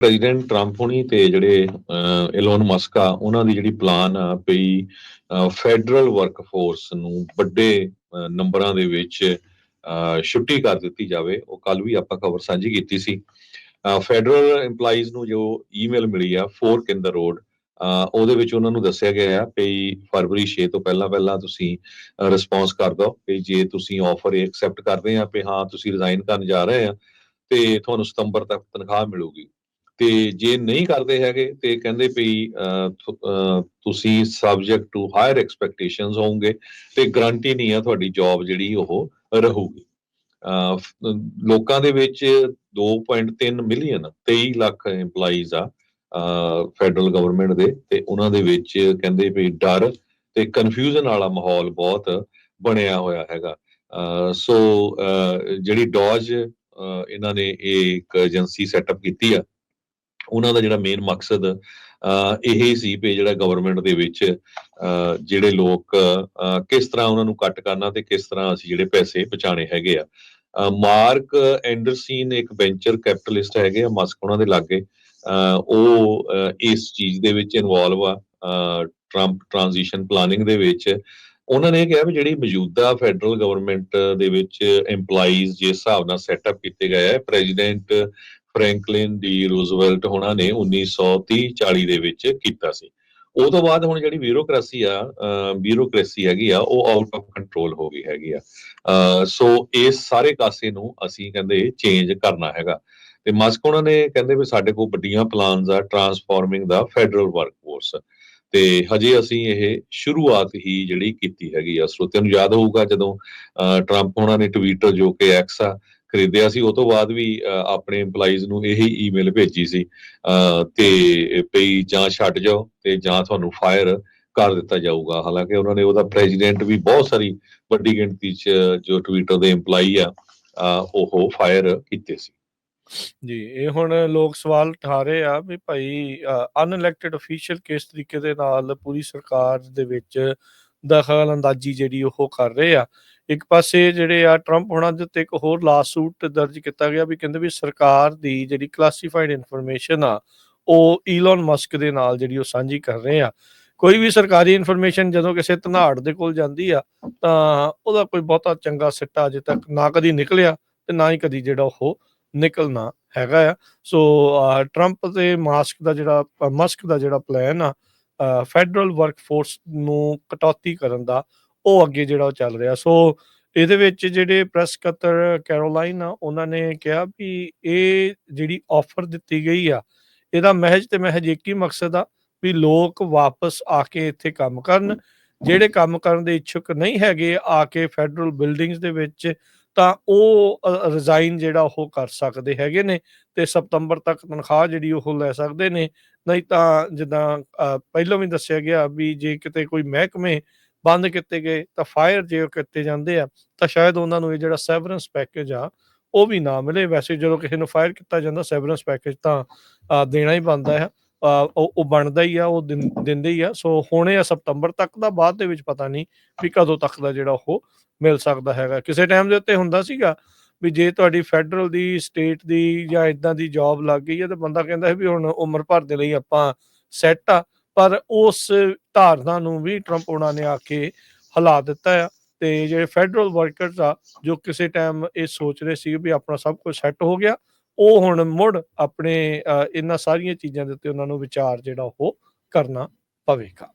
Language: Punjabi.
ਪ੍ਰੈਜ਼ੀਡੈਂਟ ਟਰੰਪ ਹੁਣੀ ਤੇ ਜਿਹੜੇ ਇਲੋਨ ਮਸਕ ਆ ਉਹਨਾਂ ਦੀ ਜਿਹੜੀ ਪਲਾਨ ਆ ਪਈ ਫੈਡਰਲ ਵਰਕਫੋਰਸ ਨੂੰ ਵੱਡੇ ਨੰਬਰਾਂ ਦੇ ਵਿੱਚ ਛੁੱਟੀ ਕਰ ਦਿੱਤੀ ਜਾਵੇ। ਉਹ ਕੱਲ ਵੀ ਆਪਾਂ ਖਬਰ ਸਾਂਝੀ ਕੀਤੀ ਸੀ। ਫੈਡਰਲ EMPLOYEES ਨੂੰ ਜੋ ਈਮੇਲ ਮਿਲੀ ਆ ਫੋਰਕ ਇਨ ਦਾ ਰੋਡ, ਉਹਦੇ ਵਿੱਚ ਉਹਨਾਂ ਨੂੰ ਦੱਸਿਆ ਗਿਆ ਆ ਵੀ ਫਰਵਰੀ 6 ਤੋਂ ਪਹਿਲਾਂ ਪਹਿਲਾਂ ਤੁਸੀਂ ਰਿਸਪੌਂਸ ਕਰ ਦਿਓ ਕਿ ਜੇ ਤੁਸੀਂ ਆਫਰ ਐਕਸੈਪਟ ਕਰਦੇ ਆ ਵੀ ਹਾਂ ਤੁਸੀਂ ਰਿਜ਼ਾਈਨ ਕਰਨ ਜਾ ਰਹੇ ਆ ਤੇ ਤੁਹਾਨੂੰ ਸਤੰਬਰ ਤੱਕ ਤਨਖਾਹ ਮਿਲੂਗੀ। ਤੇ ਜੇ ਨਹੀਂ ਕਰਦੇ ਹੈਗੇ ਤੇ ਕਹਿੰਦੇ ਵੀ ਤੁਸੀਂ ਸਬਜੈਕਟ ਟੂ ਹਾਇਰ ਐਕਸਪੈਕਟੇਸ਼ਨਸ ਹੋਵੋਗੇ ਤੇ ਗਰੰਟੀ ਨਹੀਂ ਆ ਤੁਹਾਡੀ ਜੌਬ ਜਿਹੜੀ ਉਹ ਰਹੂਗੀ। ਲੋਕਾਂ ਦੇ ਵਿੱਚ 2.3 ਮਿਲੀਅਨ 23 ਲੱਖ EMPLOYEES ਆ ਫੈਡਰਲ ਗਵਰਨਮੈਂਟ ਦੇ, ਤੇ ਉਹਨਾਂ ਦੇ ਵਿੱਚ ਕਹਿੰਦੇ ਵੀ ਡਰ ਤੇ ਕਨਫਿਊਜ਼ਨ ਵਾਲਾ ਮਾਹੌਲ ਬਹੁਤ ਬਣਿਆ ਹੋਇਆ ਹੈਗਾ। ਸੋ ਜਿਹੜੀ ਡੌਜ ਇਹਨਾਂ ਨੇ ਇਹ ਇੱਕ ਏਜੰਸੀ ਸੈਟਅਪ ਕੀਤੀ ਆ, ਉਹਨਾਂ ਦਾ ਜਿਹੜਾ ਮੇਨ ਮਕਸਦ ਇਹ ਸੀ ਵੀ ਜਿਹੜਾ ਗਵਰਨਮੈਂਟ ਦੇ ਵਿੱਚ ਜਿਹੜੇ ਲੋਕ ਕਿਸ ਤਰ੍ਹਾਂ ਉਹਨਾਂ ਨੂੰ ਕੱਟ ਕਰਨਾ ਤੇ ਕਿਸ ਤਰ੍ਹਾਂ ਅਸੀਂ ਜਿਹੜੇ ਪੈਸੇ ਬਚਾਉਣੇ ਹੈਗੇ ਆ। ਮਾਰਕ ਐਂਡਰਸਨ ਇੱਕ ਵੈਂਚਰ ਕੈਪੀਟਲਿਸਟ ਹੈਗੇ ਆ ਮਸਕ ਉਹਨਾਂ ਦੇ ਲਾਗੇ, ਉਹ ਇਸ ਚੀਜ਼ ਦੇ ਵਿੱਚ ਇਨਵੋਲਵ ਆ ਟਰੰਪ ਟ੍ਰਾਂਜੀਸ਼ਨ ਪਲਾਨਿੰਗ ਦੇ ਵਿੱਚ। ਉਹਨਾਂ ਨੇ ਕਿਹਾ ਵੀ ਜਿਹੜੀ ਮੌਜੂਦਾ ਫੈਡਰਲ ਗਵਰਨਮੈਂਟ ਦੇ ਵਿੱਚ EMPLOYEES ਜਿਸ ਹਿਸਾਬ ਨਾਲ ਸੈਟਅਪ ਕੀਤੇ ਗਏ ਆ, ਪ੍ਰੈਜ਼ੀਡੈਂਟ ਫਰੈਂਕਲਿਨ ਡੀ ਰੂਜ਼ਵੈਲਟ ਉਹਨਾਂ ਨੇ 1930-40 ਦੇ ਵਿੱਚ ਕੀਤਾ ਸੀ। ਉਹ ਤੋਂ ਬਾਅਦ ਹੁਣ ਜਿਹੜੀ ਬਿਊਰੋਕ੍ਰੇਸੀ ਹੈਗੀ ਆ ਉਹ ਆਊਟ ਆਫ ਕੰਟਰੋਲ ਹੋ ਗਈ ਹੈਗੀ ਆ। ਸੋ ਇਸ ਸਾਰੇ ਕਾਸੇ ਨੂੰ ਅਸੀਂ ਕਹਿੰਦੇ ਚੇਂਜ ਕਰਨਾ ਹੈਗਾ ਤੇ ਮਸਕ ਉਹਨਾਂ ਨੇ ਕਹਿੰਦੇ ਵੀ ਸਾਡੇ ਕੋਲ ਵੱਡੀਆਂ ਪਲਾਨਸ ਆ ਟਰਾਂਸਫਾਰਮਿੰਗ ਦਾ ਫੈਡਰਲ ਵਰਕਫੋਰਸ, ਤੇ ਹਜੇ ਅਸੀਂ ਇਹ ਸ਼ੁਰੂਆਤ ਹੀ ਜਿਹੜੀ ਕੀਤੀ ਹੈਗੀ ਆ। ਸਰੋਤਿਆਂ ਨੂੰ ਯਾਦ ਹੋਊਗਾ ਜਦੋਂ ਟਰੰਪ ਉਹਨਾਂ ਨੇ ਟਵਿੱਟਰ ਜੋ ਕਿ ਐਕਸ ਆ ਖਰੀਦਿਆ ਸੀ, ਉਹ ਤੋਂ ਬਾਅਦ ਵੀ ਆਪਣੇ EMPLOYEES ਨੂੰ ਇਹੀ ਈਮੇਲ ਭੇਜੀ ਸੀ ਤੇ ਪਈ ਜਾਂ ਛੱਡ ਜਾਓ ਤੇ ਜਾਂ ਤੁਹਾਨੂੰ ਫਾਇਰ ਕਰ ਦਿੱਤਾ ਜਾਊਗਾ। ਹਾਲਾਂਕਿ ਉਹਨਾਂ ਨੇ ਉਹਦਾ ਪ੍ਰੈਜ਼ੀਡੈਂਟ ਵੀ ਬਹੁਤ ਸਾਰੀ ਵੱਡੀ ਗਿਣਤੀ 'ਚ ਜੋ ਟਵਿੱਟਰ ਦੇ EMPLOYEE ਆ ਉਹ ਫਾਇਰ ਕੀਤੇ ਸੀ। ਜੀ, ਇਹ ਹੁਣ ਲੋਕ ਸਵਾਲ ਉਠਾ ਰਹੇ ਆ ਵੀ ਭਾਈ ਅਨਇਲੈਕਟਡ ਅਫੀਸ਼ੀਅਲ ਕਿਸ ਤਰੀਕੇ ਦੇ ਨਾਲ ਪੂਰੀ ਸਰਕਾਰ ਦੇ ਵਿੱਚ ਦਖਲ ਅੰਦਾਜ਼ੀ ਜਿਹੜੀ ਉਹ ਕਰ ਰਹੇ ਆ। ਇੱਕ ਪਾਸੇ ਜਿਹੜੇ ਆ ਟਰੰਪ ਹੋਣਾ ਦੇ ਉੱਤੇ ਇੱਕ ਹੋਰ ਲਾਸੂਟ ਦਰਜ ਕੀਤਾ ਗਿਆ ਵੀ ਕਹਿੰਦੇ ਵੀ ਸਰਕਾਰ ਦੀ ਜਿਹੜੀ ਕਲਾਸੀਫਾਈਡ ਇਨਫੋਰਮੇਸ਼ਨ ਆ ਉਹ ਈਲੋਨ ਮਸਕ ਦੇ ਨਾਲ ਜਿਹੜੀ ਉਹ ਸਾਂਝੀ ਕਰ ਰਹੇ ਆ। ਕੋਈ ਵੀ ਸਰਕਾਰੀ ਇਨਫੋਰਮੇਸ਼ਨ ਜਦੋਂ ਕਿਸੇ ਧਨਾੜ ਦੇ ਕੋਲ ਜਾਂਦੀ ਆ ਤਾਂ ਉਹਦਾ ਕੋਈ ਬਹੁਤਾ ਚੰਗਾ ਸਿੱਟਾ ਅਜੇ ਤੱਕ ਨਾ ਕਦੀ ਨਿਕਲਿਆ ਤੇ ਨਾ ਹੀ ਕਦੀ ਜਿਹੜਾ ਉਹ ਨਿਕਲਣਾ ਹੈਗਾ ਆ। ਸੋ ਟਰੰਪ ਤੇ ਮਸਕ ਦਾ ਜਿਹੜਾ ਪਲਾਨ ਆ ਫੈਡਰਲ ਵਰਕਫੋਰਸ ਨੂੰ ਕਟੌਤੀ ਕਰਨ ਦਾ, ਉਹ ਅੱਗੇ ਜਿਹੜਾ ਉਹ ਚੱਲ ਰਿਹਾ। ਸੋ ਇਹਦੇ ਵਿੱਚ ਜਿਹੜੇ ਪ੍ਰੈਸ ਸਕੱਤਰ ਕੈਰੋਲਾਈਨ ਆ ਉਹਨਾਂ ਨੇ ਕਿਹਾ ਵੀ ਇਹ ਜਿਹੜੀ ਆਫਰ ਦਿੱਤੀ ਗਈ ਆ ਇਹਦਾ ਮਹਿਜ ਤੇ ਮਹਿਜ ਇੱਕ ਹੀ ਮਕਸਦ ਆ ਵੀ ਲੋਕ ਵਾਪਸ ਆ ਕੇ ਇੱਥੇ ਕੰਮ ਕਰਨ। ਜਿਹੜੇ ਕੰਮ ਕਰਨ ਦੇ ਇੱਛੁਕ ਨਹੀਂ ਹੈਗੇ ਆ ਕੇ ਫੈਡਰਲ ਬਿਲਡਿੰਗਸ ਦੇ ਵਿੱਚ, ਤਾਂ ਉਹ ਰਿਜ਼ਾਈਨ ਜਿਹੜਾ ਉਹ ਕਰ ਸਕਦੇ ਹੈਗੇ ਨੇ ਤੇ ਸਤੰਬਰ ਤੱਕ ਤਨਖਾਹ ਜਿਹੜੀ ਉਹ ਲੈ ਸਕਦੇ ਨੇ। ਨਹੀਂ ਤਾਂ ਜਿੱਦਾਂ ਪਹਿਲਾਂ ਵੀ ਦੱਸਿਆ ਗਿਆ ਵੀ ਜੇ ਕਿਤੇ ਕੋਈ ਮਹਿਕਮੇ ਬੰਦ ਕੀਤੇ ਗਏ ਤਾਂ ਫਾਇਰ ਜੇ ਉਹ ਕੀਤੇ ਜਾਂਦੇ ਆ ਤਾਂ ਸ਼ਾਇਦ ਉਹਨਾਂ ਨੂੰ ਇਹ ਜਿਹੜਾ ਸੈਵਰੈਂਸ ਪੈਕੇਜ ਆ ਉਹ ਵੀ ਨਾ ਮਿਲੇ। ਵੈਸੇ ਜਦੋਂ ਕਿਸੇ ਨੂੰ ਫਾਇਰ ਕੀਤਾ ਜਾਂਦਾ ਸੈਵਰੈਂਸ ਪੈਕੇਜ ਤਾਂ ਦੇਣਾ ਹੀ ਬਣਦਾ ਆ, ਉਹ ਬਣਦਾ ਹੀ ਆ, ਉਹ ਦਿੰਦੇ ਹੀ ਆ। ਸੋ ਹੁਣ ਇਹ ਸਤੰਬਰ ਤੱਕ ਦਾ, ਬਾਅਦ ਦੇ ਵਿੱਚ ਪਤਾ ਨਹੀਂ ਵੀ ਕਦੋਂ ਤੱਕ ਦਾ ਜਿਹੜਾ ਉਹ ਮਿਲ ਸਕਦਾ ਹੈਗਾ। ਕਿਸੇ ਟਾਈਮ ਦੇ ਉੱਤੇ ਹੁੰਦਾ ਸੀਗਾ ਵੀ ਜੇ ਤੁਹਾਡੀ ਫੈਡਰਲ ਦੀ, ਸਟੇਟ ਦੀ ਜਾਂ ਇਦਾਂ ਦੀ ਜੌਬ ਲੱਗ ਗਈ ਹੈ ਤਾਂ ਬੰਦਾ ਕਹਿੰਦਾ ਵੀ ਹੁਣ ਉਮਰ ਭਰ ਦੇ ਲਈ ਆਪਾਂ ਸੈੱਟ ਆ, ਪਰ ਉਸ ਧਾਰਨਾ ਨੂੰ ਵੀ ਟਰੰਪ ਉਹਨਾਂ ਨੇ ਆ ਕੇ ਹਿਲਾ ਦਿੱਤਾ ਆ। ਤੇ ਜਿਹੜੇ ਫੈਡਰਲ ਵਰਕਰਸ ਆ ਜੋ ਕਿਸੇ ਟਾਈਮ ਇਹ ਸੋਚ ਰਹੇ ਸੀ ਵੀ ਆਪਣਾ ਸਭ ਕੁਝ ਸੈੱਟ ਹੋ ਗਿਆ, ਉਹ ਹੁਣ ਮੁੜ ਆਪਣੇ ਇਹਨਾਂ ਸਾਰੀਆਂ ਚੀਜ਼ਾਂ ਦੇ ਉੱਤੇ ਉਹਨਾਂ ਨੂੰ ਵਿਚਾਰ ਜਿਹੜਾ ਉਹ ਕਰਨਾ ਪਵੇਗਾ।